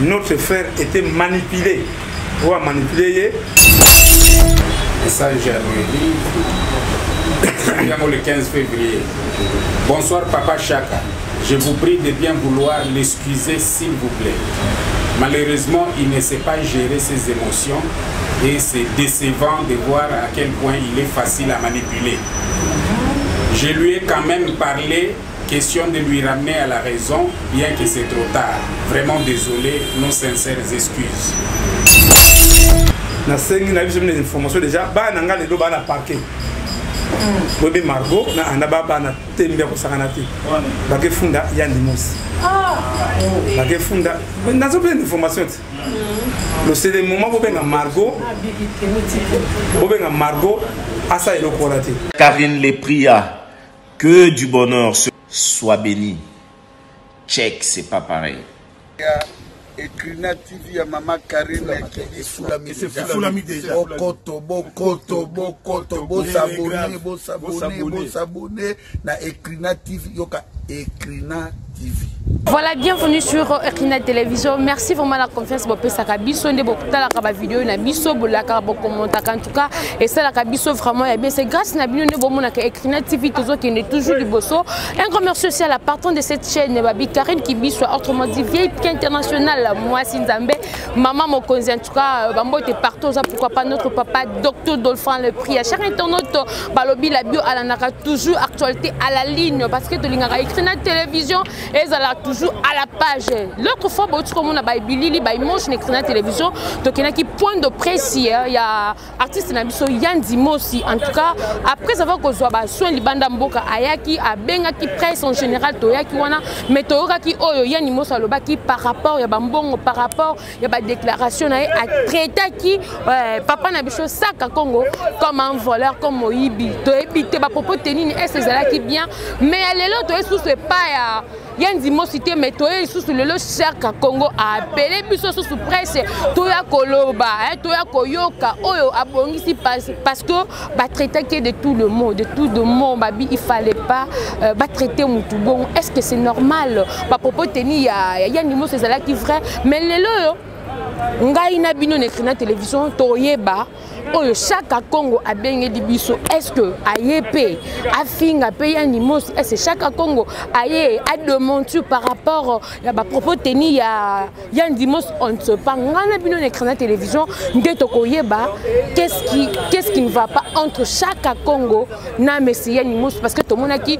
notre frère était manipulé. On va manipuler. Message à Noélie, le 15 février. Bonsoir Papa Chaka. Je vous prie de bien vouloir l'excuser s'il vous plaît. Malheureusement, il ne sait pas gérer ses émotions et c'est décevant de voir à quel point il est facile à manipuler. Je lui ai quand même parlé, question de lui ramener à la raison, bien que c'est trop tard. Vraiment désolé, nos sincères excuses. Na sengi na biso des informations déjà ba na ngale do ba na parquet. Bobi Margot na anaba ba na tembe ko sakana ti. Ba ke funda ya ndimosi. Ba ke funda na zo plein d'informations. C'est le moment où Margot a ça et le coraté. Karine les pria que du bonheur soit béni. Check, c'est pas pareil. Ekrina TV ya Maman Karine c'est Foulami déjà. S'abonner na Ekrina TV yoka Ekrina TV. Voilà, bienvenue sur Ekrina Télévision. Merci vraiment la confiance pour ça biso ndé bokutala ka ba vidéo na biso bolaka bo commenter en tout cas et ça la ka biso vraiment et bien c'est grâce na bino ndé bomona ka Ekrina TV toujours qui est toujours du bosso. Un grand merci aussi à la patronne de cette chaîne Babi Karine qui biso autrement dit vieille internationale moi Sinzambe maman Mokonzi en tout cas bambo était partout ça pourquoi pas notre papa docteur Dolphin le prix à chaque internaute balobi la bio à la naka toujours actualité à la ligne parce que de l'ingara Ekrina Télévision et ça toujours à la page. L'autre fois, comme on a Billy, Baïmoche, Ekrina Télévision, donc il y a qui point de presse, il y a artiste Nabiso Yann Dimosi. En tout cas, après avoir que soit soin Libanda Mboka, Ayaki, a Benga qui presse en général, Toyaki Wana, mais Toyaka qui Oyo Yann Dimosa Lobaki par rapport, il y a Bambongo par rapport, il y a des déclarations à traiter qui Papa Nabiso sac à Congo comme un voleur, comme Moïbi. Toyebi, Teba Popo Tenini, et c'est là qui bien, mais elle est là, tu es sous ce pas. Yann Dimosi mais toi sous le cher Congo a appelé biso sous presse toya koloba toya koyoka oyo abongisi parce que ba traiter de tout le monde babi il fallait pas ba traiter mutu bon est-ce que c'est normal ba popo teni ya Yann Dimosi c'est là qui vrai mais lelo ngai na bino na Ekrina Télévision toyeba oyo chaque Congo a bengi di biso est-ce que ayepe afinga pe Yann Dimosi est-ce chaque Congo aye a demandé par rapport ya ba propos teni ya Yann Dimosi on ne sait pas ngana bino na Ekrina Télévision ndeto koyeba qu'est-ce qui ne va pas entre chaque Congo na Messi Yann Dimosi parce que tout le monde a qui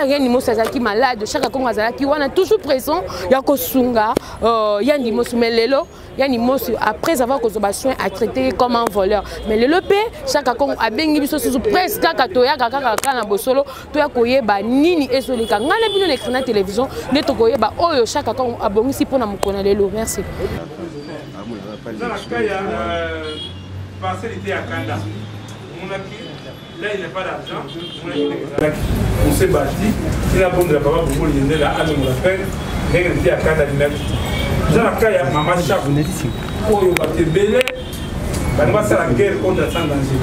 Yann Dimosi azaki malade chaque Congo azaki wana toujours présent ya ko sunga Yann Dimosi mais lelo Yann Dimosi après avoir que soin a traité comme un voleur mais le lopé chaque Congo a bengi biso sous presque kaka toya kaka na bosolo toya koyeba nini esolika ngana bino na Ekrina Télévision neto koyeba oyo chaque Congo abongisi pona mukona lelo merci. Là, il n'y a pas d'argent. On s'est bâti. Il a bon de la papa pour il est là, à nous la peine. Il était à Canada. Dans la cas, il y a maman Chap. Oh, il va te bêler. Il va faire la guerre contre la sang danger.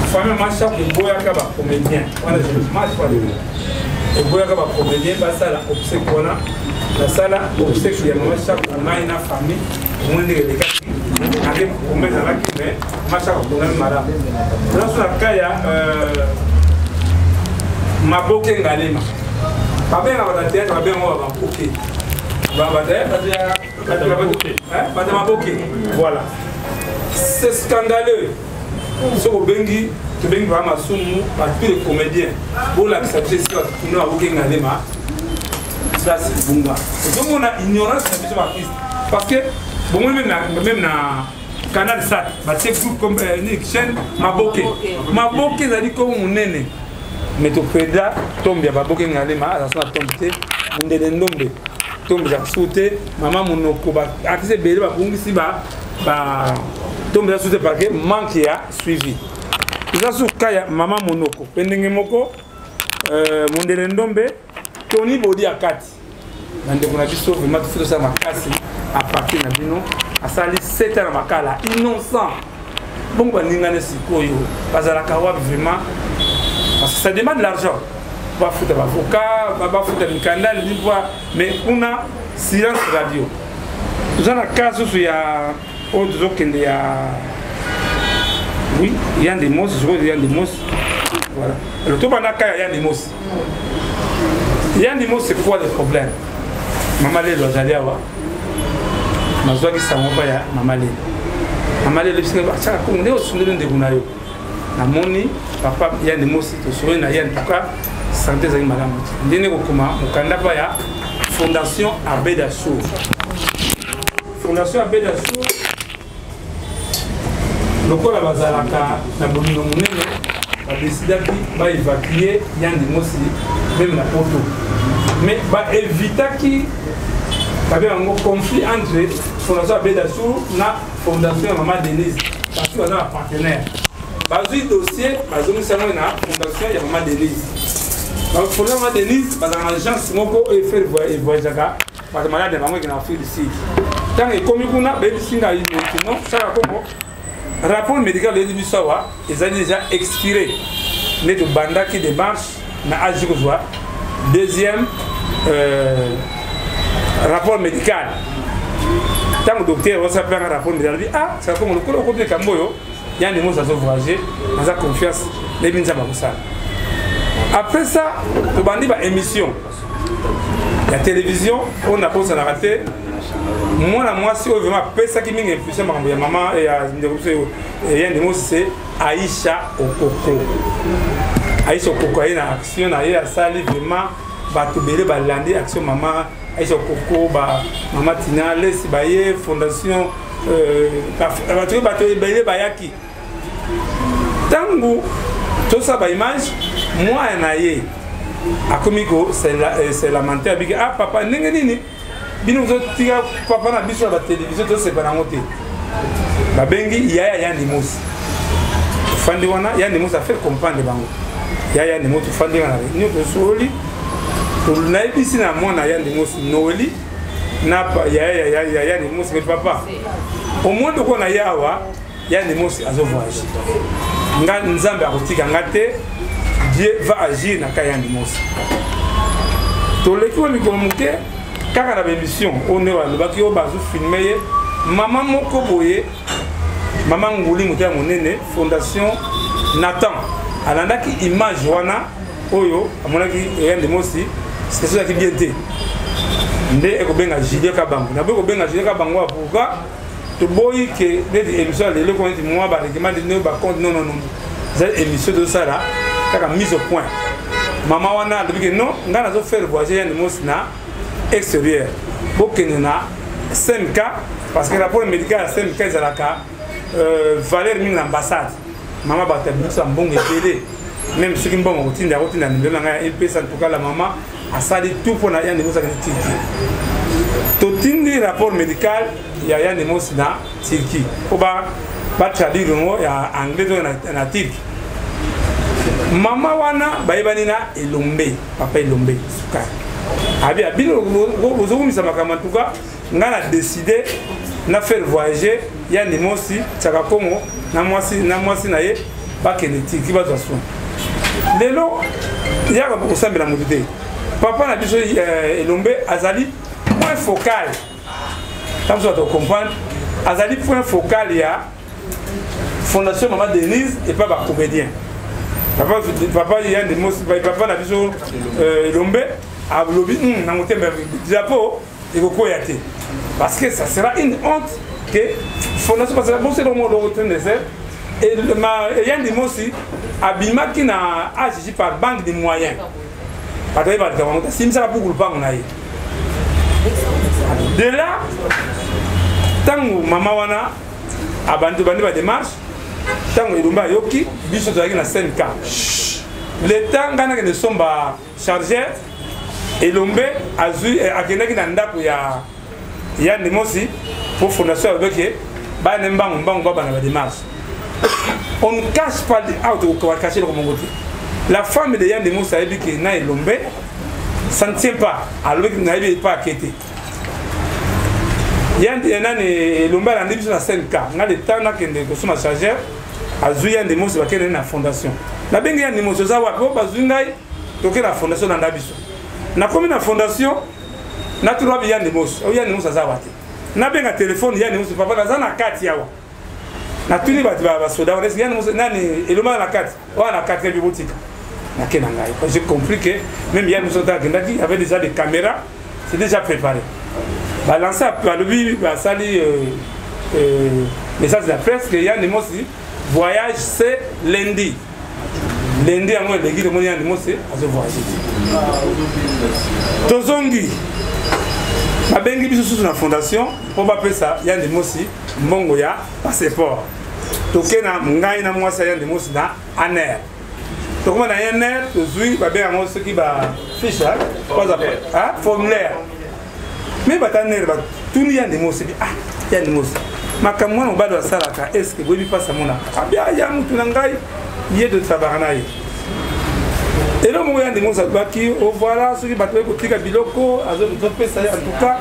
Famille maman Chap, il boit à Kaba, comédien. On a dit, marche pas de lui. Il boit à Kaba, comédien, il va ça la obsèque qu'on a. La salle obsèque, il y a maman Chap, on a une famille. On est les gars. Avec on met dans la cuisine, machin on a malade. Dans ce cas, il y a ma boque ngalema. Pas bien à la tête, pas bien on va boquer. Voilà. C'est scandaleux. Ce que Bengi, tu Bengi va m'assumer par tous les comédiens pour l'accepter ça. Nous avons boqué ngalema. Ça c'est Bunga. Donc on a ignorance de ce artiste parce que bon, même dans Canal Sat, c'est tout comme une chaîne, Maboke, ça dit comme on est. Mais tu peux là, tombe, Maboke n'a pas de tomber, on est nombreux. Tombe, j'ai sauté, maman monoko, accès belé, ici, tombe, j'ai sauté parce que manque a suivi. Il a sauté, maman monoko, pendenge moko, mon délendombe, Tony Bodi à 4. On a dit sauf vraiment tout ça m'a cassé à partir de nous à sali 7 ans makala innocent bon bah n'ingane sikoyo parce que la kawa vraiment parce que ça demande de l'argent va foutre l'avocat va foutre le canal mais on a silence radio toza na cas susu ya oyo tozokende ya oui Yann Demos sikoyo Yann Demos voilà alors tobanda ka ya Yann Demos. Yann Demos c'est quoi le problème? Mama lelo azali awa nazwaki sango pa ya mama lelo. Mama lelo bisinga basaka konde osundele ndeko na yo namoni papa Yann Demos tosoi na Yann tuka santé ezali malamu ndenge kokoma mokanda pa ya Fondation Abbé Dassour. Fondation Abbé Dassour lokola bazalaka na bolingo monene badesidaki baévacuer Yann Demos même na poto mais baévitaki babe yango conflit entre Fondation Abbé Dassour na Fondation Maman Denise parce que baza bapartenaire bazwi dossier bazongisa yango na Fondation ya Maman Denise. Fondation Maman Denise baza na agence moko oyo faire voyageaka bato malade ya bango ekena Afrique du Sud ntango ekomi kuna bayebisinga maintenant saka kongo rapport médical de Bisawa ils ont déjà expiré mais de banda qui démarche na agi kozwa deuxième rapport médical tant docteur on s'appelle un rapport médical dit ah ça comme le kolo côté kamboyo Yann Demos a voyagé dans confiance les binza bakosa après ça to bandi ba émission la télévision on a posé la raté moi si on veut pesa qui mingi impuissant makambo ya maman et Yann Demos c'est Aïcha Okoko. Aïcha Okoko ina action na ya sali vraiment bato belé balandi action maman Aïcha Okoko ba maman Tina laisse baye fondation bato belé bayaki tangu tout ça ba image moi na ye akomiko c'est lamentaire big ah papa ndenge nini bino tika papa na biso la télévision to c'est pas na moté ba bengi yaya Yann Demos fandi wana Yann Demos a fait comprendre bango yaya Yann Demos fandi wana ni to soli to na ibisi na mona Yann Demos noli na pa yaya Yann Demos mais papa au moins de kona yawa Yann Demos azo voyage nga nzambe akotika ngate Dieu va agir na ka Yann Demos to leki wa mikolo muke kaka na émission on est là baki o bazu filmer maman moko boye maman nguli muta monene Fondation Nathan alandaki image wana oyo amonaki Yann Demos c'est ça qui bien té ndé ekobenga Julien Kabango na beko benga Julien Kabango pourquoi to boyi que des émissions de le compte moi ba recommande ne ba compte non cette émission de ça là kaka mise au point maman wana depuis que non ngana zo faire voyager Yann Demos na extérieur bokena 5K parce que le rapport médical à 5K ezalaka valeur mingi na ambassade maman batabisa mbongo ebele même soki mbongo kotinda nimero nanga epesa en tout cas la maman asali tout pour na Yann Demos akende Turquie totindi rapport médical ya Yann Demos na Turquie po ba traduire ngo ya anglais to na Turquie mama wana bayebani na Elombe papa Elombe suka abi abino bozomisa makambo en tout cas ngana décider na faire voyager Yann Demos tsaka komo na mwasi na ye bakende Turquie bazwa soin lelo yaka bokosambela motu te papa na biso Elombe azali point focal comme ça tu comprends azali point focal ya Fondation Maman Denise et pas ba comédien papa Yann Demos papa na biso Elombe a lobby na motembe diapo et beaucoup yate parce que ça sera une honte que Fondation parce que bon c'est le mot de retourner et Yann Demos abima qui na agi par banque de moyens parce que va te si ça pour pas on aille de là tangu mama wana abantu bandi ba démarche tangu Elombe yoki biso to na 5K le temps ngana que ne sont pas chargés Elombe azu akendaki na ndako ya Yann Demos pour Fondation avec ba nembango ba na démarche on ne cache pas on va cacher le côté la femme de Yann Demos a dit que na Elombe ça ne tient pas alors qu'il n'avait pas inquiété Yann Elombe a dit sur la 5K na le temps na kende ko suma chargeur azu Yann Demos ba kende na fondation na bengi Yann Demos za wa ko bazu ngai to ke na fondation na ndabiso na komi na fondation na trois Yann Demos o Yann Demos za wa te na benga téléphone ya ni papa na zana kati yawa na tuni ba soda on est nani eloma na kati wa na kati bi boutique na kenanga j'ai compris que même ya nous soda qui avait déjà des caméras c'est déjà préparé balancer à lui ba sali message de la presse que ya ni mosi voyage c'est lundi à moi l'église de Monia ni mosi à ce voyage tozongi abengi biso sous la fondation pour pas ça ya ni mosi mbongo ya passeport tokena ngai na mwasa ya ni mosi na aner tokoma na aner tozui ba benga mo ce qui ba fiche pas à formulaire mais ba taner ba tuni ya ni mosi ya ni mosi makamwa no bado salaka est-ce que bobi pasa mona abia ya mutu na ngai ye de travailler et là moi ya ni mosi baki au voilà ce qui ba ko tika biloko azo to pesa en tout cas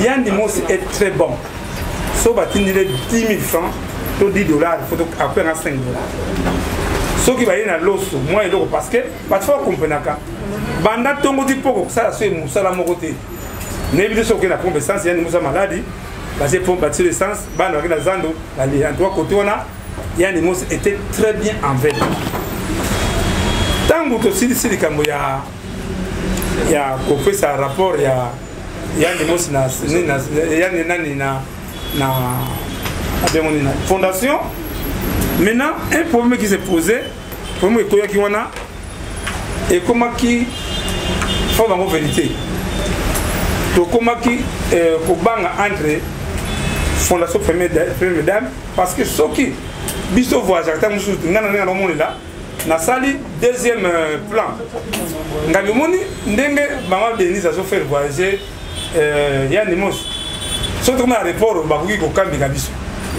ya ni mosi est très bon so ba tinile 10 000 francs to $10 faut après à $5 ce qui va y na loso moi et donc parce que pas faut comprendre ka banda tongo di poko ça c'est musala mokote ne bi so que la pompe essence ya ni musa maladie basé pompe bâtir l'essence bana na zando la en trois côté on a ya ni mosi était très bien en veille tango to sili kambo ya confesse rapport ya ni mosi na ya ni nani na fondation. Maintenant, un problème qui s'est posé, problème qui et comment qui faut la vérité. Donc comment qui entre fondation première dame parce que ce qui biso voyage là na sali deuxième plan ngabi moni ndenge mama Denise a fait voyager ya nimos surtout na aéroport bakoki ko kambika biso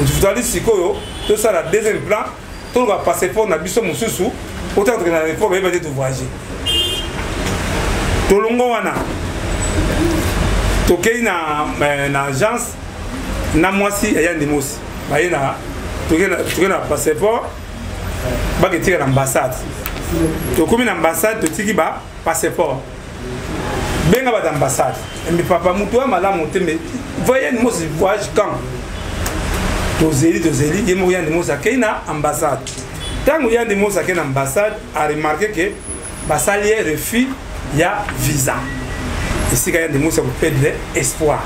aujourd'hui sikoyo tout ça la deuxième plan tout va passer pour na biso mususu autant que na aéroport ba te voyager to longo wana to kei na agence na mwasi ya ndimosi ba ina to na passeport ba ke tira l'ambassade to komi na ambassade to tiki ba passeport benga ba d'ambassade mais papa mutu malamu te mais voyez ndimosi voyage quand to zeli yemo ya ndimosi akena ambassade tango ya ndimosi akena ambassade a remarqué que basali refus ya visa ici quand ya ndimosi ko perdre espoir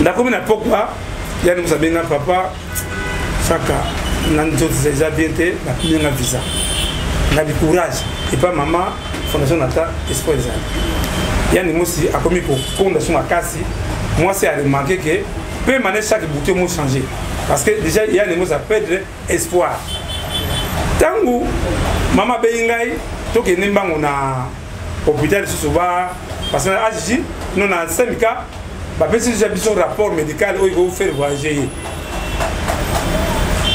ndakomi na pourquoi ya ndimosi benga papa chaka nanzo déjà bien te la première visa na du courage et pas maman fondation nata espoir ça ya ndimosi akomi ko fondation akasi moi c'est à remarquer que peu mané chaque bouton m'a changé parce que déjà il y a des mots à perdre espoir tangu mama bengai to ke nembango na hôpital souvent parce que aji non na semika ba pesi déjà biso rapport médical où il faut faire voyager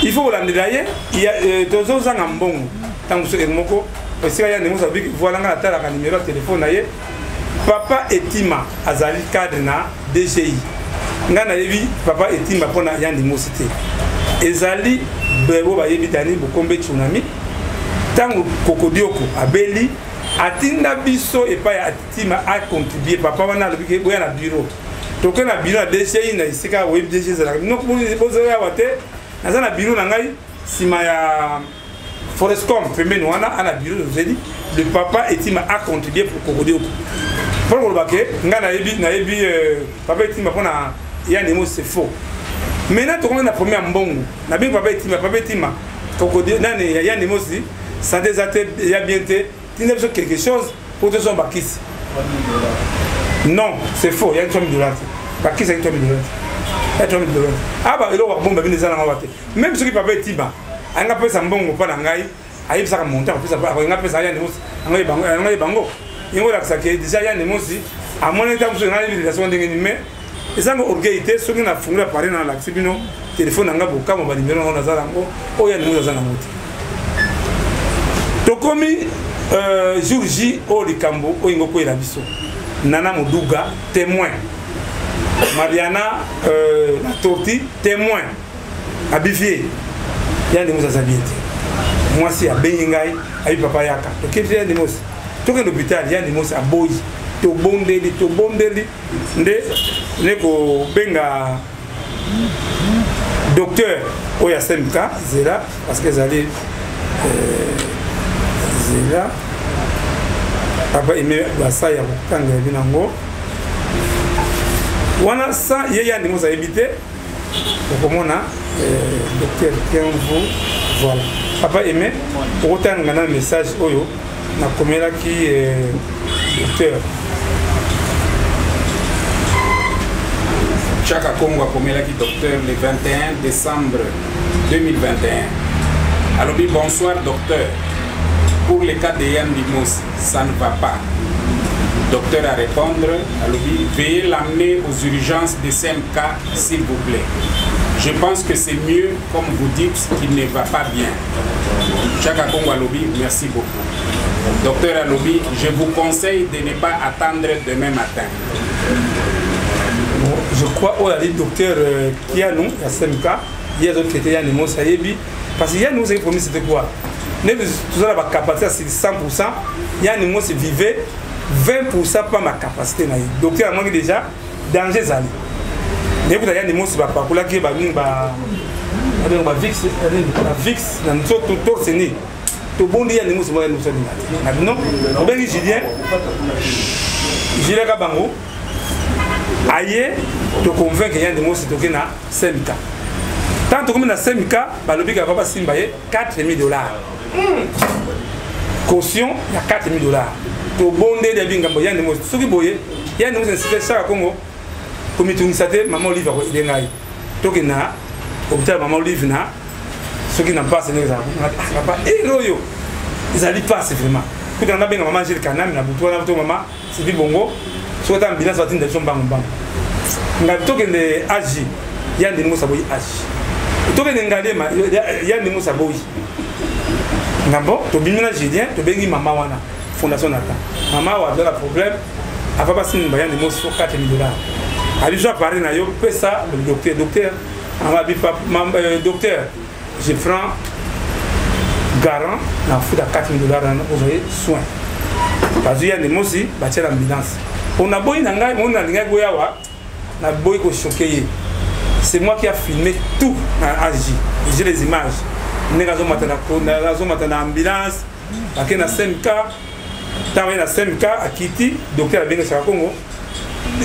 il faut la ndaye il y a deux ans en mbongo tangu so moko parce qu'il y a des mots à dire voilà nga tala ka numéro de téléphone na ye papa etima azali cadre na DGI ngana yebi papa etimba pona yandi mosité ezali bebo ba yebi tani bokombe tsunami tango kokodioko abeli atinda biso et pas atima a contribuer papa wana lobike boya na bureau toke na bureau na DCI na isika web DG zala no bozo ya wate na na bureau na ngai sima ya Forestcom pembeni wana ana bureau zeli le papa etima a contribuer pour kokodioko pour le baquet ngana yebi papa etima pona ya nemo c'est faux maintenant to comme na première mbongo na bien papa etima kokodi nani ya nemo si ça désaté ya bienté tu n'as besoin quelque chose pour te son bakis non c'est faux il y a $1 000 bakis $1 000 $1 000 ah bah il va bomba bien ça na wate même ce qui papa etima anga pesa mbongo pa na ngai ayi ça monter en plus ça anga pesa ya nemo ngai bango ingo la ça que déjà ya nemo si à mon état vous na relation ndenge ni mais ezanga orgueillité soki na fungula parler na la sibino téléphone nga boka mo ba numéro na zala ngo oya nemo zala ngoti to komi jour J o likambo o ingo ko ila biso nana moduga témoin Mariana la torti témoin abifié ya nemo za zabiete moi si a bengai ayi papa yaka to kefia nemo to ke l'hôpital ya nemo sa boy tobondeli nde kobenga docteur oyo asemika zela parce que ezali zela papa eme basa ya kokanga ya binango wana sa ye ya ndimo zayebi te okomona docteur Kiamvu voilà papa eme okotanga na message oyo nakomelaki docteur Chaka Kongo akomelaki docteur le 21 décembre 2021. Alors bonsoir docteur. Pour le cas de Yann Limos, ça ne va pas. Docteur à répondre, alors veuillez l'amener aux urgences de CMK s'il vous plaît. Je pense que c'est mieux, comme vous dites, qu'il ne va pas bien. Chaka Kongo Alobi, merci beaucoup. Docteur Alobi, je vous conseille de ne pas attendre demain matin. Je crois qu'il y a des docteurs qui ont nous, à CMK, il y a d'autres qui ont nous, ça y est, parce qu'il y a nous, c'est promis, c'était quoi? Nous avons la capacité, c'est 100%, il y a nous, c'est vivre 20% par ma capacité. Docteur, moi déjà, danger, ça y est. Nous avons nous, c'est pas pour la qui est VIX, dans notre tour, c'est né. Tout bon dia, nous sommes maintenant, on a dit Julien Kabango. Aïe, te convainc qu'il y a des mots qui sont na CMK. Tant que na CMK, balobi ka papa simbaye $4,000. Caution, il y a $4,000. To bondé de bingambo, il y a des mots qui boye, il y a des mots qui sont ça Congo. Comme tu sais, maman Olive a été là. Tokena, hôpital maman Olive na, ceux qui n'ont pas ce n'est pas héros yo. Ils allaient passer vraiment. Quand on a bien maman j'ai le canal, na bouton na bouton maman, c'est du bongo. Soit un bilan soit une des choses bang bang. On a tout que les agi, il y a des mots saboyi agi. Tout que les ngalé ma, il y a des mots saboyi. N'importe, tu bimina Julien, tu bengi maman wana, fondation Nata. Maman a un problème, a pas passé une bayan des mots sur $4,000. A lui parlé na yo, fait ça le docteur, on m'a dit docteur, je prends garant, na fout à $4,000 pour les soins. Parce qu'il y a des mots aussi, bâtir l'ambulance. On a beau y nangai, on a l'ingé goyawa, na boy ko choqué. C'est moi qui a filmé tout dans Aji. J'ai les images. Négazo matana ambulance, à na CMK, tant na CMK à Kiti, docteur Benga Congo.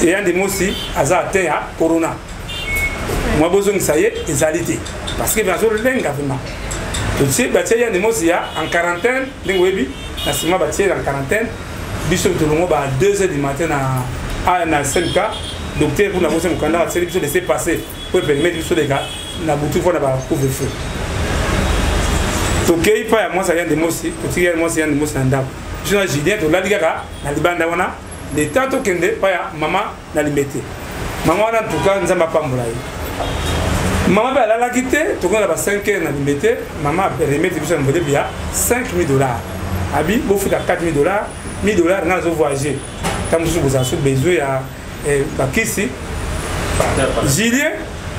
Et un des mots aussi, aza atteint à Corona. Moi besoin ça y est, exalité. Parce que bien sûr lenga vraiment. Tu sais, bâtir y a des mots en quarantaine, l'ingwebi, na sima bâtir en quarantaine. Bishop de Longo à 2h du matin à CMK, docteur pour la motion de la série de laisser passer pour permettre les gars, na boutou pour la couvre-feu. Donc, il n'y a pas de des mots aussi, il y a des mots standard. Je suis Julien, tu l'as dit, na libanda wana, les temps que ne pas maman na limité. Maman en tout cas, nous avons pas moulay. Maman a la quitté, tu connais la 5 heures na limité, maman a permis de faire $5,000. Abi, vous faites $4,000. $1,000 dans le voyager. Quand vous avez besoin de Kissi, Julien,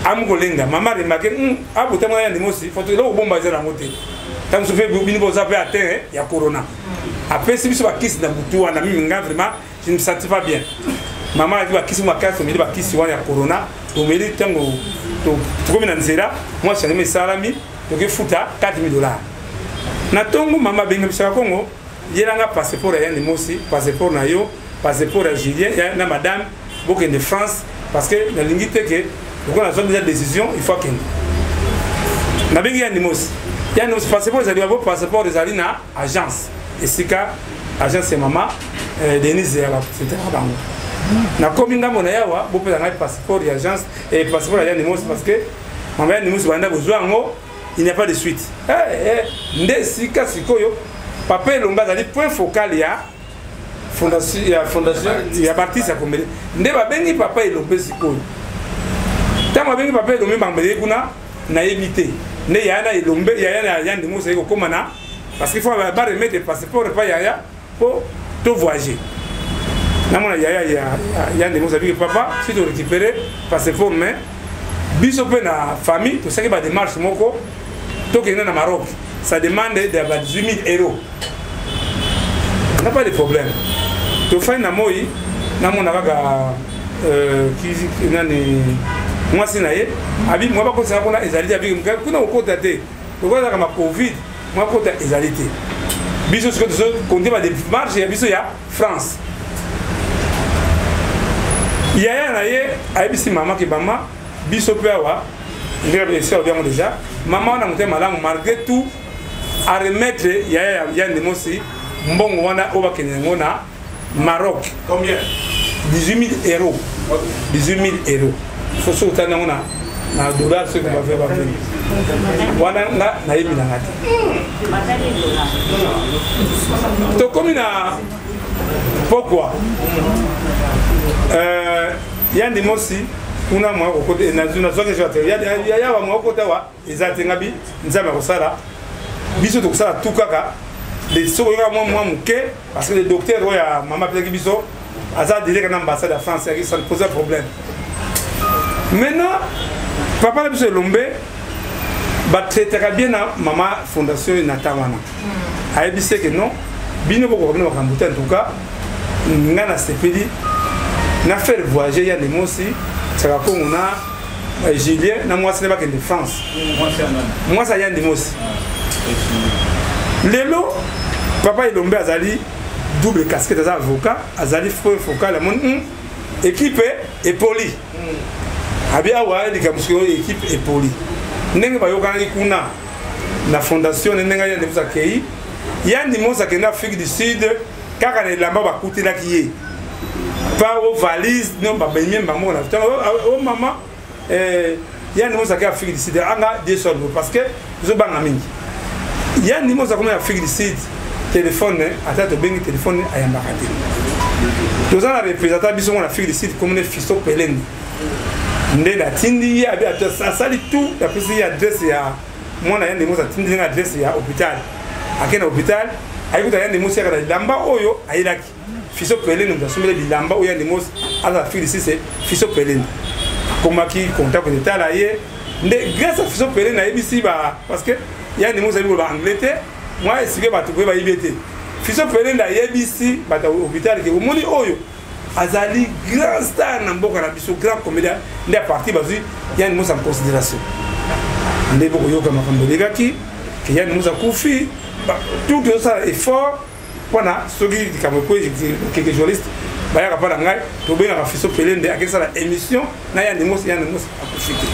Amugolenga, maman remarque, ah, vous avez des mots aussi, il faut que vous bombardiez la montée. Quand vous faites vous avez atteint, il y a Corona. Après, si vous avez Kissi dans le bouton, vraiment, je ne me sens pas bien. Maman a dit que Kissi m'a cassé, il y a Kissi, il y a Corona, vous me dites, tu comme dans Zera, moi je suis mes salami, donc il faut $4,000. Natongo, maman, bien que Congo. Il y a un passeport à Yann aussi, passeport à Yo, passeport à Julien, il y a une madame, beaucoup de France, parce que la ligne est que, quand on a besoin de décision, il faut qu'il y ait un Yann il y a un passeport, il y a un passeport des alines à agence. Et c'est que l'agence c'est maman, Denise, c'était à Bango. Na kominga mona yawa, vous pouvez avoir un passeport d'agence et passeport à Yann parce que, maman Yann Nimos, il n'y a pas de suite. Ndesika sikoyo. Papa Lomba a dit point focal, il y a fondation, il y a bâti ça comme ne va béni papa Lomba sikoyo. Tant ma béni papa Lomba mangé kuna na évité. Ne ya na Lomba ya de mousse ko komana parce qu'il faut pas remettre passeport pas ya pour tout voyager. Na mona ya de mousse avec papa si tu récupérer passeport mais biso pe na famille tout ça qui va démarche moko to que na Maroc. Ça demande de $18,000. On n'a pas de problème. tofai na moi namona kaka mwasi na ye abi mwa bakosaka kuna ezali te abiki kuna kokota te okozaka ma covid mwa kota ezali te biso sikoyo tozokonte badémarche ya biso ya France yaya na ye ayebisi mama ke mama biso mpe awa ndenge esi obiango déjà mama wana motema malamu malgré tout a remettre yaya ya ndemosi mbongo wana oyo bakende yango na Maroc. Combien? 18 000 euros. 18 000 euros. Il faut sauter dans un dollar ce qu'on va faire. Voilà, na yebi na ngati. To comme na pourquoi yandi mosi kuna mwa kokote na zona zoke jote ya wa mwa kokote wa ezate ngabi nzama kosala biso to kosala tout kaka les sokoyoka moi muke parce que le docteur oya mama peki biso aza direct na ambassade de France ça ne pose problème. Maintenant papa la biso lombe ba traitera bien na mama fondation na tawana ayebise que non bino boko bino bakambuta en tout cas ngana sepeli na faire voyager ya nemosi saka ko na Julien na moi c'est pas que de France moi ça y a nemosi lelo papa Ilombe azali double casquette as avocat azali focal mon équipe est poli abia wa likamusiko équipe est poli ndenge bayoka kuna na fondation ndenge ya ndebusa kei ya ndimosa kenda Afrique du Sud kaka ne lamba bakutela kiye pa o valise non ba benye mbango na o mama ya ndimosa ka Afrique du Sud anga des soldes parce que zo banga mingi ya ndimosa comme Afrique du Sud téléphone ata to bengi téléphone ayamba kati tozana représenter biso na Afrique du Sud comme ne fiso pelende nde la tindi ya bi asali tout la pesi ya adresse ya mwana ya ndimosa tindi na adresse ya hôpital akena hôpital ayikuta ya ndimosa ya lamba oyo ayilaki fiso pelende ndasumele bilamba oyo ya ndimosa ala Afrique du Sud c'est fiso pelende komaki contact d'état là ye nde grâce à fiso pelende na ebisi ba parce que ya ndimosa bibo ba Angleterre moi esike bato pe ba ibete fiso pelende yebisi bata hôpital ke omoni oyo azali grand star na mboka na biso grand comédien nde parti bazu yani musa en considération nde boko yoka makambo legaki ke yani musa kufi tout ça effort wana soki kamwe ko quelques journalistes bayaka pa ngai to benga fiso pelende akesa la émission na yani musa akufiki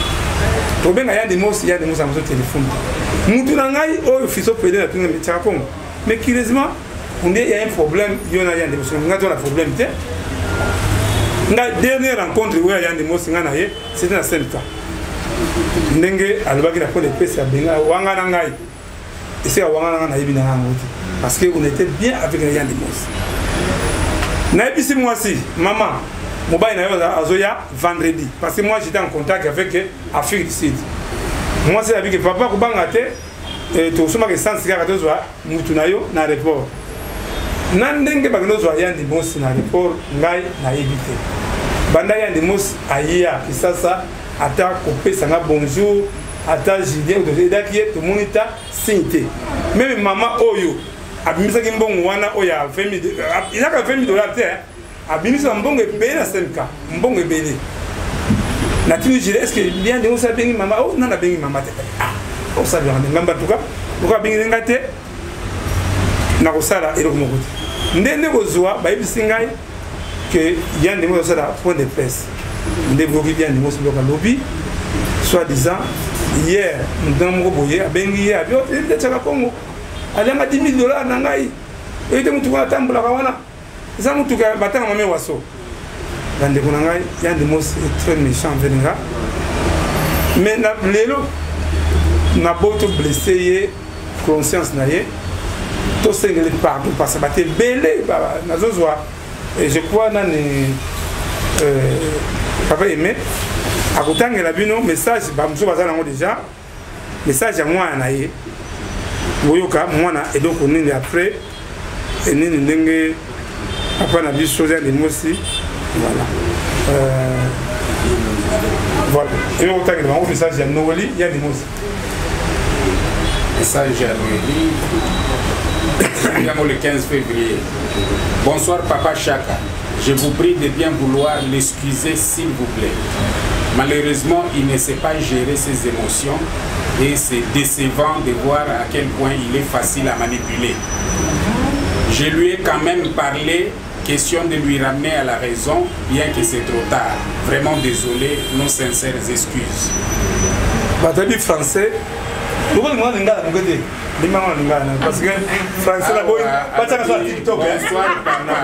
to benga yani musa muso téléphone mutu na ngai oyo fiso pelende na tunga metaka pongo mais curieusement on il y a un problème il y a yani musa ngai to na problème te. La dernière rencontre où il y a des mots c'était dans 5 ans. Ndenge alobaki na ko de pesa benga wanga na ngai. Et c'est wanga na yebina ngoti parce que on était bien avec les gens des mots. Na ebisi moi si maman mobile na yo azoya vendredi parce que moi j'étais en contact avec Afrique du Sud. Moi c'est avec papa ko bangate et to soma que sans cigare to zo mutu na yo na aéroport. Nandenge bagnozo ayandi mos na report ngai na éviter banda yandi mos aya kisasa ata kopesa nga bonjour ata Julien de edaki to monita sinte même mama oyo abimisa ki mbongo wana oya 20 000 ilaka 20 $ te abimisa mbongo ebele na 5K mbongo ebele na tini jile est-ce que bien de osa bengi mama oh nana bengi mama te ah osa bien ngamba tuka tuka bengi ngate na kosala eloko moko te ndenge kozwa bayebisi ngai ke yandi mo sala point de presse ndenge boki bien ndimo soboka lobby soi-disant hier ndenge moko boye abengi ye abio te tsaka Congo alanga 10 000 $ na ngai ete mutu kwa tambula kawana za mutu ka batanga mame waso bande kuna ngai yandi mo est très méchant venga mais na lelo na boto blessé ye conscience na ye tout ce que partout parce que c'est belé et je crois dans papa aimé à côté de la bino message bah monsieur bazana déjà message à moi na ye boyoka moi na et donc on est après et ni ndenge après na biso chose de moi aussi voilà voilà et on t'a dit un message à Noël il y a des mots message à Noël le 15 février Bonsoir Papa Chaka. Je vous prie de bien vouloir l'excuser s'il vous plaît. Malheureusement, il ne sait pas gérer ses émotions et c'est décevant de voir à quel point il est facile à manipuler. Je lui ai quand même parlé, question de lui ramener à la raison, bien que c'est trop tard. Vraiment désolé, nos sincères excuses. Batabi français, parce que français là TikTok. Bonsoir papa.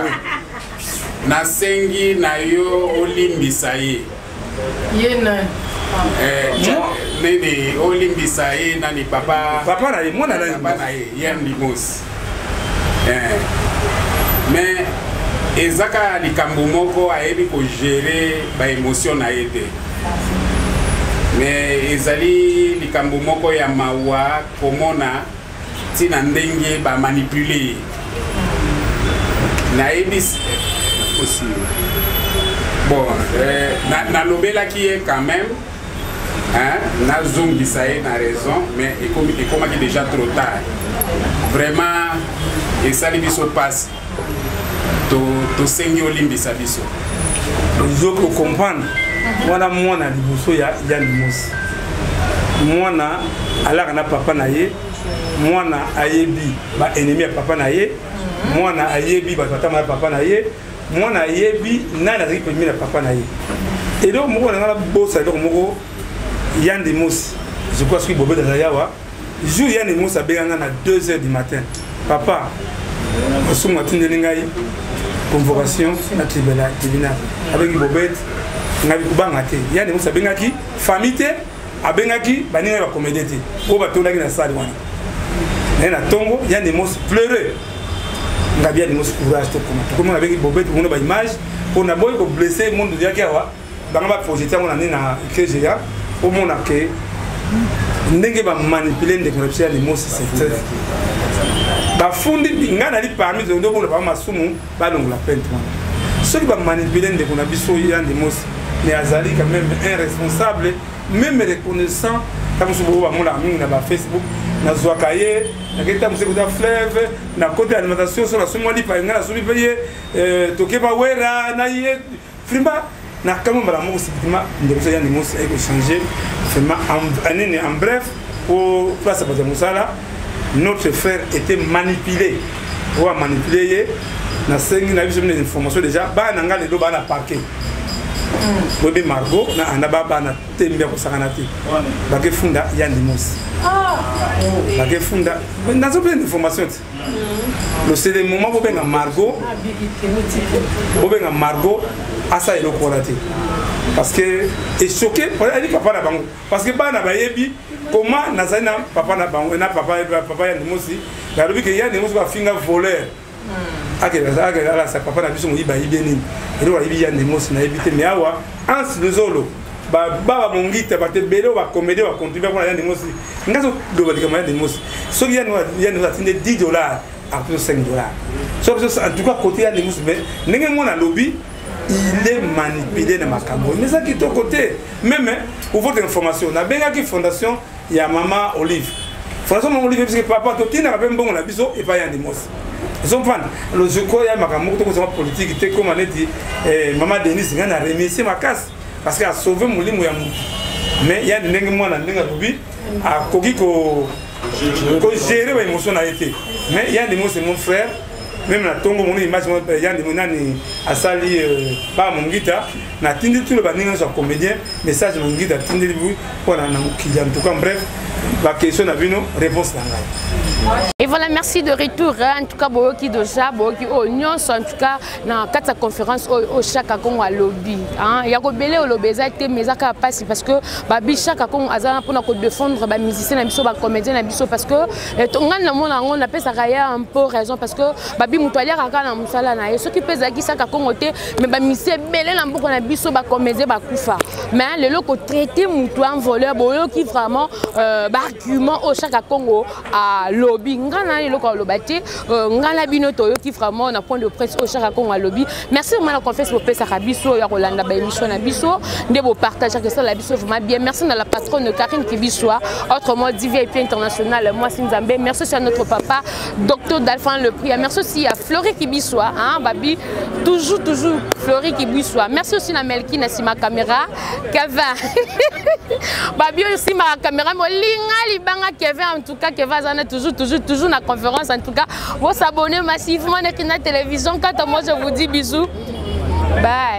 Nasengi na yo olimbisa ye. Yena. Nene olimbisa ye nani papa. Papa na ye, moi na ye. Papa na ye, yem limos. Mais ezaka likambo moko ayebi ko gérer ba émotion na ye te. Mais ezali likambo moko ya mawa komona tina ndenge ba manipuler. Na ebis aussi. Bon, na lobela qui est quand même hein, na zongi ça est na raison mais et comme déjà trop tard. Vraiment et ça les biso passe. To senyo limbisa biso. Je peux comprendre. Mwana mwana liboso ya limos. Mwana ala kana papa na ye. Mwana ayebi ba ennemi ya papa na ye. Mwana ayebi ba tata ma papa na ye. Mwana ayebi nana zaki pemi na papa na ye. Et donc moko na bossa donc moko Yann Limos. Je crois que Bobé dans yawa. Jour Yann Limos a benganga na 2h du matin. Papa, je suis ngai convocation na tribunal avec Bobet ngabi kubanga te. Yann Limos a bengaki famille te abengaki baninga ba comédie o ba tondaki na salle wana. Na tongo Yann Limos pleurer. Ngabi Yann Limos courage to comment avec Bobet on a ba image pour na boy ko blesser monde dia kiawa banga ba projeter on na KGA au monde que ndenge ba manipuler ndeko na Yann Limos c'est ba fundi ngana li parmi zondo bona ba masumu ba longola pente wana ceux qui ba manipuler ndeko na biso Yann Limos ne azali quand même un responsable même reconnaissant comme ce bobo ba mola mingi na ba Facebook na zwakaye na keta museko da fleuve na côté alimentation sur la somo li pa ngana sobi paye tokeba wera na ye frimba na kama mbala moko sipitima ndeko Yann Limos a changer vraiment en bref pour place à Musala. Notre frère était manipulé. On a manipulé. Na sengi na biso des informations déjà. Ba nanga le do ba na parquet. Bobe Margot na anaba ba na tembia ko sakanati. Ba ke funda Yann Limos. Ba ke funda. Na zo plein d'informations. Le c'est des moments bobe na Margot. Bobe na Margot asa elo kolati. Parce que est choqué elle dit papa na bango parce que ba na ba yebi comment nazana papa na bango na papa Yann Limos la lobi que Yann Limos va finga voleur akela sa papa na biso mo yiba yibeni et do yibi Yann Limos na yibite mais awa ans lezolo ba mongita ba te belo ba comédie ba contribuer pour Yann Limos ngaso do ba dikama Yann Limos so Yann Limos atinde $10 à plus $5 so en tout cas côté Yann Limos mais ndenge mona lobby il est manipulé dans ma caméra. Mais ça qui est au côté. Même pour votre information, on a bien qui fondation, il y a Maman Olive. Fondation Maman Olive, parce que papa, tout le monde a bien bon, on a biso et pas Yann Limos. Ils sont fans. Alors je crois qu'il y a ma caméra, tout le politique, comme on a dit, Maman Denise, il a remercié ma casse parce qu'elle a sauvé mon lit. Mais il y a des gens qui ont dit à Kogi ko gérer les émotions a été. Mais Yann Limos c'est mon frère. Même la tongo mon image Yann Limos nani asali ba mongita na tindi tout le baninga sur comédien message mongita tindi bu pour na mukili en tout cas bref la question na vino réponse na ngai. Et voilà, merci de retour. En tout cas, Boki Doja, Boki Oignon, en tout cas, dans la conférence au Chaka Congo à lobby. Il y a Belé au lobby, mais ça passe parce que Babi Chaka Congo a pour défendre les musiciens, les comédiens, parce que on appelle ça un peu raison parce que Babi Moutoualière a quand même ça ce qui pèse à qui Chaka Congo mais Babi musicien Belé n'a pas qu'on a biso ba comédien ba kufa. Mais le loco traité Moutouan voleur, Boyo qui vraiment argument au Chaka Congo à lobby. na le ko lobati ngala bino toyo qui vraiment na point de presse au chaka Congo lobby. Merci vraiment la confiance pour pesa kabiso ya kolanda ba émission na biso nde bo partager que ça la biso vraiment bien. Merci à la patronne Karine Kibiswa, autrement dit VIP international moi Sinzambe. Merci aussi à notre papa Docteur Dalphan le prix. Merci aussi à Fleury Kibiswa hein babi toujours Fleury Kibiswa. Merci aussi à Melki na sima caméra Kevin. Babi aussi ma caméra mo linga libanga Kevin en tout cas Kevin zana toujours na conférence en tout cas. Vous s'abonnez massivement à la télévision quand moi je vous dis bisous. Bye.